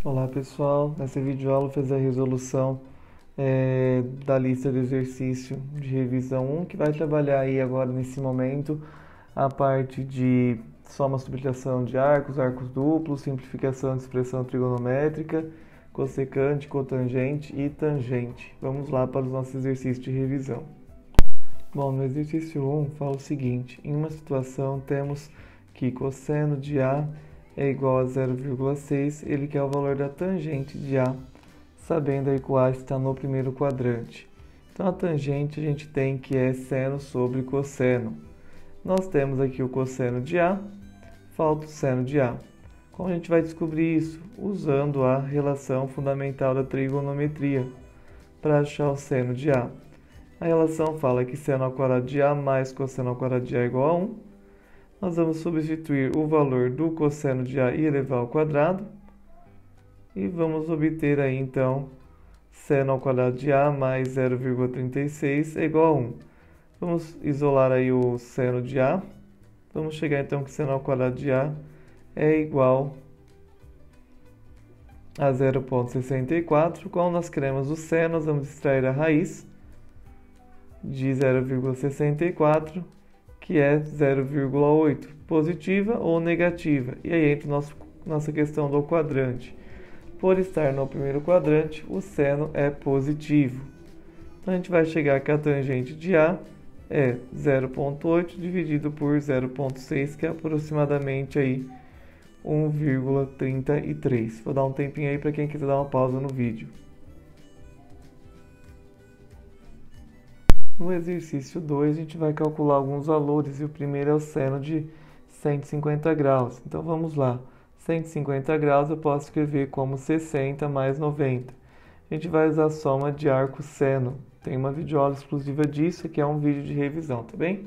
Olá pessoal, nessa videoaula eu fiz a resolução da lista de exercício de revisão 1, que vai trabalhar aí agora nesse momento a parte de soma, subtração de arcos, arcos duplos, simplificação de expressão trigonométrica, cossecante, cotangente e tangente. Vamos lá para os nossos exercícios de revisão. Bom, no exercício 1 fala o seguinte: em uma situação temos que cosseno de A é igual a 0,6, ele quer o valor da tangente de A, sabendo aí que o A está no primeiro quadrante. Então a tangente a gente tem que é seno sobre cosseno. Nós temos aqui o cosseno de A, falta o seno de A. Como a gente vai descobrir isso? Usando a relação fundamental da trigonometria para achar o seno de A. A relação fala que seno ao quadrado de A mais cosseno ao quadrado de A é igual a 1. Nós vamos substituir o valor do cosseno de A e elevar ao quadrado. E vamos obter aí, então, seno ao quadrado de A mais 0,36 é igual a 1. Vamos isolar aí o seno de A. Vamos chegar, então, que seno ao quadrado de A é igual a 0,64. Quando nós queremos o seno, nós vamos extrair a raiz de 0,64, que é 0,8, positiva ou negativa. E aí entra nossa questão do quadrante. Por estar no primeiro quadrante, o seno é positivo. Então a gente vai chegar que a tangente de A é 0,8 dividido por 0,6, que é aproximadamente aí 1,33. Vou dar um tempinho aí para quem quiser dar uma pausa no vídeo. No exercício 2, a gente vai calcular alguns valores e o primeiro é o seno de 150 graus. Então vamos lá. 150 graus eu posso escrever como 60 mais 90. A gente vai usar a soma de arco-seno. Tem uma videoaula exclusiva disso, que é um vídeo de revisão, tá bem?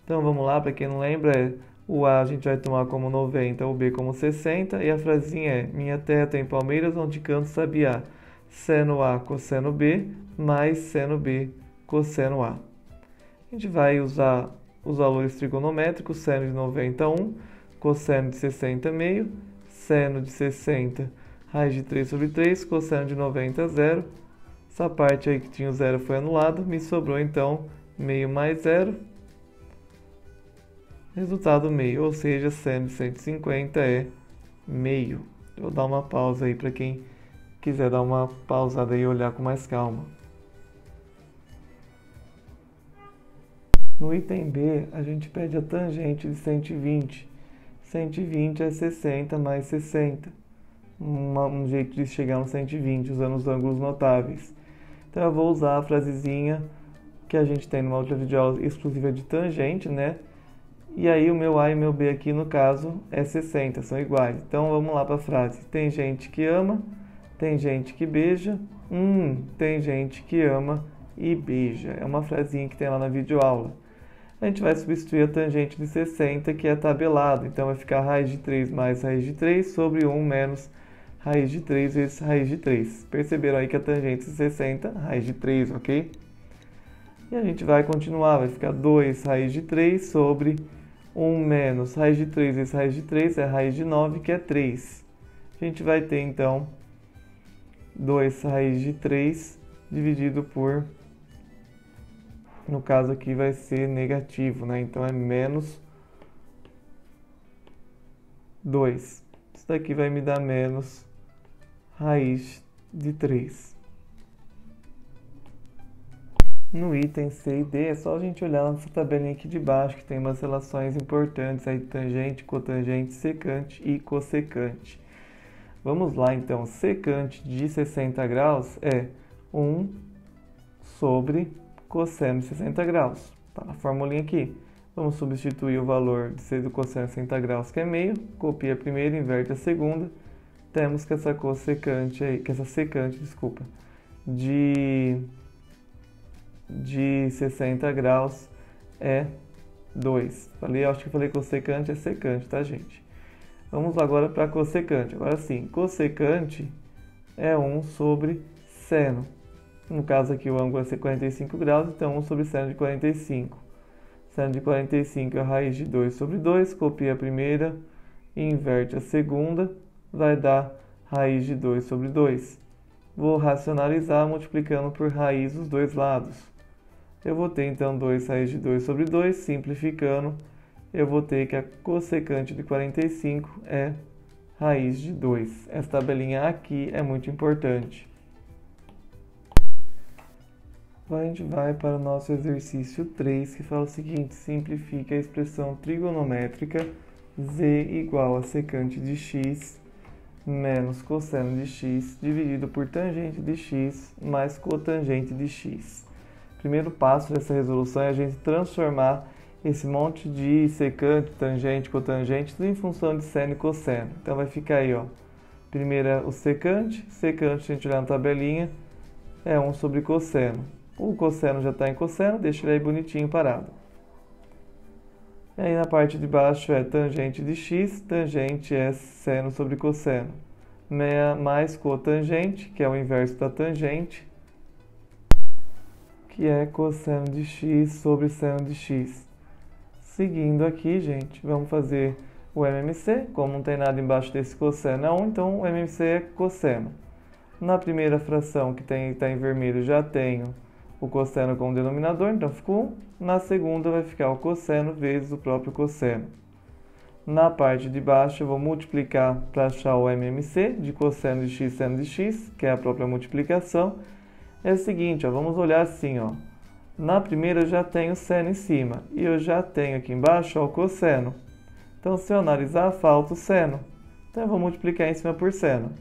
Então vamos lá, para quem não lembra, o A a gente vai tomar como 90, o B como 60, e a frasinha é: minha terra tem palmeiras onde canto sabiá. Seno A cosseno B mais seno B cosseno A. A gente vai usar os valores trigonométricos: seno de 90, 1, cosseno de 60, meio, seno de 60, raiz de 3 sobre 3, cosseno de 90, 0. Essa parte aí que tinha o zero foi anulado, me sobrou então meio mais 0, resultado meio, ou seja, seno de 150 é meio. Vou dar uma pausa aí para quem quiser dar uma pausada e olhar com mais calma. No item B, a gente pede a tangente de 120. 120 é 60 mais 60. Um jeito de chegar no 120, usando os ângulos notáveis. Então eu vou usar a frasezinha que a gente tem numa outra videoaula exclusiva de tangente, né? E aí o meu A e o meu B aqui, no caso, é 60, são iguais. Então vamos lá para a frase. Tem gente que ama, tem gente que beija. Tem gente que ama e beija. É uma frasinha que tem lá na videoaula. A gente vai substituir a tangente de 60, que é tabelado. Então vai ficar raiz de 3 mais raiz de 3 sobre 1 menos raiz de 3 vezes raiz de 3. Perceberam aí que a tangente de 60, raiz de 3, ok? E a gente vai continuar, vai ficar 2 raiz de 3 sobre 1 menos raiz de 3 vezes raiz de 3, é raiz de 9, que é 3. A gente vai ter, então, 2 raiz de 3 dividido por, no caso aqui vai ser negativo, né? Então é menos 2. Isso daqui vai me dar menos raiz de 3. No item C e D é só a gente olhar nessa tabelinha aqui de baixo, que tem umas relações importantes aí: tangente, cotangente, secante e cossecante. Vamos lá então. Secante de 60 graus é 1 sobre cosseno de 60 graus. Tá na formulinha aqui. Vamos substituir o valor do cosseno de 60 graus, que é meio. Copia a primeira, inverte a segunda. Temos que essa secante, de 60 graus é 2. Acho que eu falei cossecante, é secante, tá, gente? Vamos agora para cossecante. Agora sim, cossecante é 1 sobre seno. No caso aqui o ângulo é 45 graus, então 1 sobre seno de 45. Seno de 45 é a raiz de 2 sobre 2, copia a primeira e inverte a segunda, vai dar raiz de 2 sobre 2. Vou racionalizar multiplicando por raiz dos dois lados. Eu vou ter então 2 raiz de 2 sobre 2, simplificando, eu vou ter que a cossecante de 45 é raiz de 2. Essa tabelinha aqui é muito importante. Agora a gente vai para o nosso exercício 3, que fala o seguinte: simplifica a expressão trigonométrica z igual a secante de x menos cosseno de x dividido por tangente de x mais cotangente de x. Primeiro passo dessa resolução é a gente transformar esse monte de secante, tangente, cotangente, tudo em função de seno e cosseno. Então vai ficar aí, ó. Primeiro o secante, se a gente olhar na tabelinha, é 1 sobre cosseno. O cosseno já está em cosseno, deixa ele aí bonitinho parado. E aí na parte de baixo é tangente de x, tangente é seno sobre cosseno, mais cotangente, que é o inverso da tangente, que é cosseno de x sobre seno de x. Seguindo aqui, gente, vamos fazer o MMC. Como não tem nada embaixo desse cosseno é 1, então o MMC é cosseno. Na primeira fração, que está em vermelho, já tenho o cosseno como denominador, então ficou 1. Na segunda vai ficar o cosseno vezes o próprio cosseno. Na parte de baixo eu vou multiplicar para achar o MMC de cosseno de x, seno de x, que é a própria multiplicação. É o seguinte, ó, vamos olhar assim, ó. Na primeira eu já tenho seno em cima e eu já tenho aqui embaixo, ó, o cosseno. Então se eu analisar, falta o seno. Então eu vou multiplicar em cima por seno.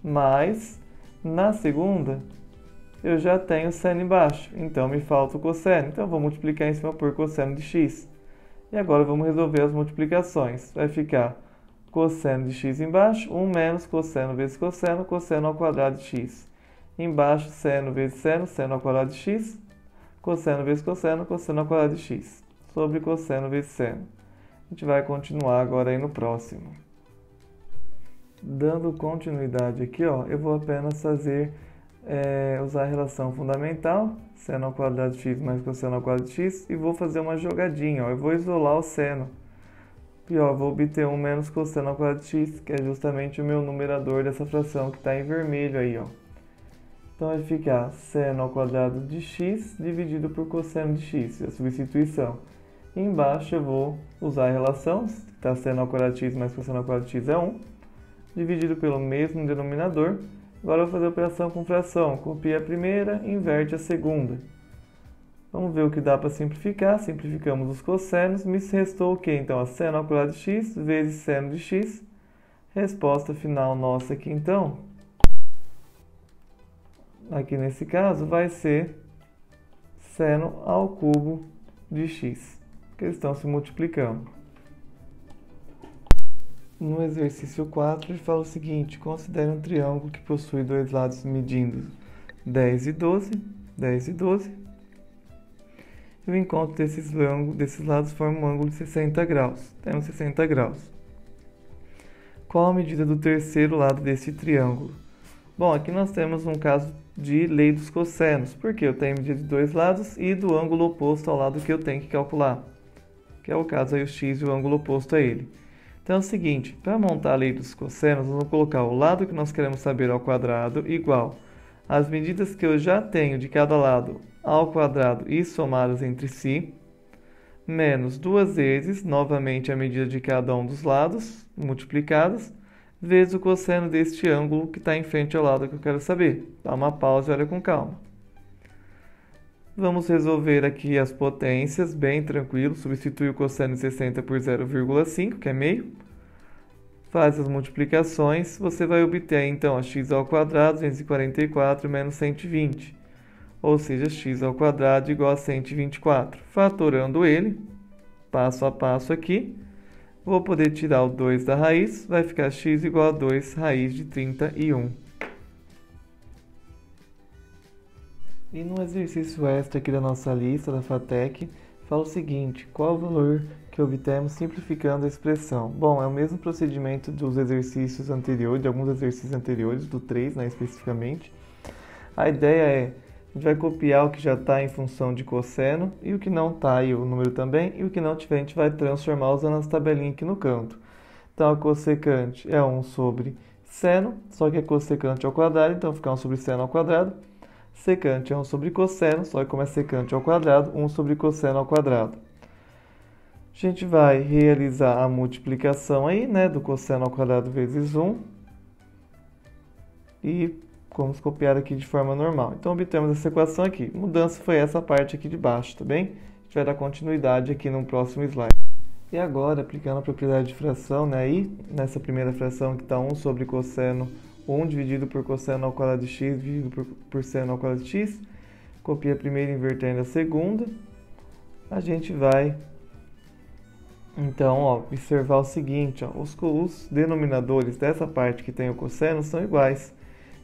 Mas na segunda eu já tenho seno embaixo, então me falta o cosseno. Então eu vou multiplicar em cima por cosseno de x. E agora vamos resolver as multiplicações. Vai ficar cosseno de x embaixo, 1 menos cosseno vezes cosseno, cosseno ao quadrado de x. Embaixo, seno vezes seno, seno ao quadrado de x, cosseno vezes cosseno, cosseno ao quadrado de x, sobre cosseno vezes seno. A gente vai continuar agora aí no próximo. Dando continuidade aqui, ó, eu vou apenas usar a relação fundamental, seno ao quadrado de x mais cosseno ao quadrado de x, e vou fazer uma jogadinha, ó, eu vou isolar o seno. E ó, vou obter 1 menos cosseno ao quadrado de x, que é justamente o meu numerador dessa fração que está em vermelho aí, ó. Então vai ficar seno ao quadrado de x dividido por cosseno de x, a substituição. E embaixo eu vou usar a relação, está seno ao quadrado de x mais cosseno ao quadrado de x é 1, dividido pelo mesmo denominador. Agora eu vou fazer a operação com fração, copia a primeira, inverte a segunda. Vamos ver o que dá para simplificar, simplificamos os cossenos, me restou o quê? Então, a seno ao quadrado de x vezes seno de x. Resposta final nossa aqui então, aqui nesse caso, vai ser seno ao cubo de x, que eles estão se multiplicando. No exercício 4, ele fala o seguinte: considere um triângulo que possui dois lados medindo 10 e 12, 10 e 12. E o encontro desses lados forma um ângulo de 60 graus. Temos 60 graus. Qual a medida do terceiro lado desse triângulo? Bom, aqui nós temos um caso de lei dos cossenos, porque eu tenho medida de dois lados e do ângulo oposto ao lado que eu tenho que calcular, que é o caso aí o x e o ângulo oposto a ele. Então é o seguinte, para montar a lei dos cossenos, nós vamos colocar o lado que nós queremos saber ao quadrado igual às medidas que eu já tenho de cada lado ao quadrado e somadas entre si, menos duas vezes, novamente, a medida de cada um dos lados, multiplicadas, vezes o cosseno deste ângulo que está em frente ao lado que eu quero saber. Dá uma pausa e olha com calma. Vamos resolver aqui as potências, bem tranquilo. Substitui o cosseno de 60 por 0,5, que é meio. Faz as multiplicações. Você vai obter, então, a x ao quadrado, 244 menos 120. Ou seja, x ao quadrado igual a 124. Fatorando ele, passo a passo aqui, vou poder tirar o 2 da raiz. Vai ficar x igual a 2 raiz de 31. E no exercício extra aqui da nossa lista da FATEC, fala o seguinte: qual o valor que obtemos simplificando a expressão? Bom, é o mesmo procedimento dos exercícios anteriores, de alguns exercícios anteriores, do 3, né, especificamente. A ideia é, a gente vai copiar o que já está em função de cosseno, e o que não está, e o número também, e o que não tiver, a gente vai transformar usando as tabelinhas aqui no canto. Então, a cossecante é 1 sobre seno, só que é cossecante ao quadrado, então fica 1 sobre seno ao quadrado. Secante é 1 sobre cosseno, só que como é secante ao quadrado, 1 sobre cosseno ao quadrado. A gente vai realizar a multiplicação aí, né, do cosseno ao quadrado vezes 1. E vamos copiar aqui de forma normal. Então, obtemos essa equação aqui. Mudança foi essa parte aqui de baixo, tá bem? A gente vai dar continuidade aqui no próximo slide. E agora, aplicando a propriedade de fração, né, aí, nessa primeira fração que está 1 sobre cosseno 1 dividido por cosseno ao quadrado de x dividido por seno ao quadrado de x. Copia a primeira invertendo a segunda. A gente vai, então, ó, observar o seguinte, ó, os denominadores dessa parte que tem o cosseno são iguais.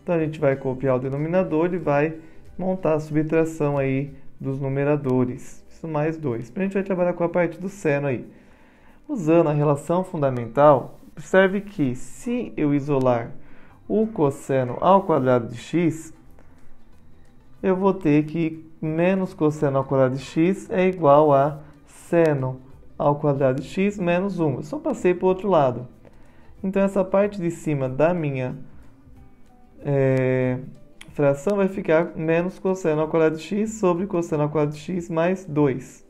Então, a gente vai copiar o denominador e vai montar a subtração aí dos numeradores. Isso mais 2. A gente vai trabalhar com a parte do seno aí. Usando a relação fundamental, observe que se eu isolar o cosseno ao quadrado de x, eu vou ter que menos cosseno ao quadrado de x é igual a seno ao quadrado de x menos 1. Eu só passei para o outro lado. Então, essa parte de cima da minha fração vai ficar menos cosseno ao quadrado de x sobre cosseno ao quadrado de x mais 2.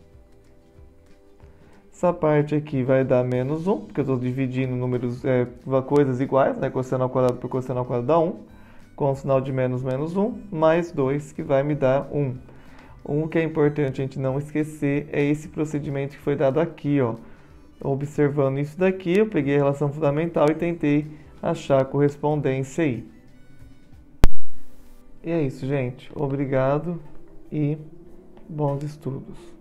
Essa parte aqui vai dar menos 1, porque eu estou dividindo números, coisas iguais, né? Cosseno ao quadrado por cosseno ao quadrado dá 1, com o sinal de menos, menos 1, mais 2, que vai me dar 1. O que é importante a gente não esquecer é esse procedimento que foi dado aqui, ó. Observando isso daqui, eu peguei a relação fundamental e tentei achar a correspondência aí. E é isso, gente. Obrigado e bons estudos.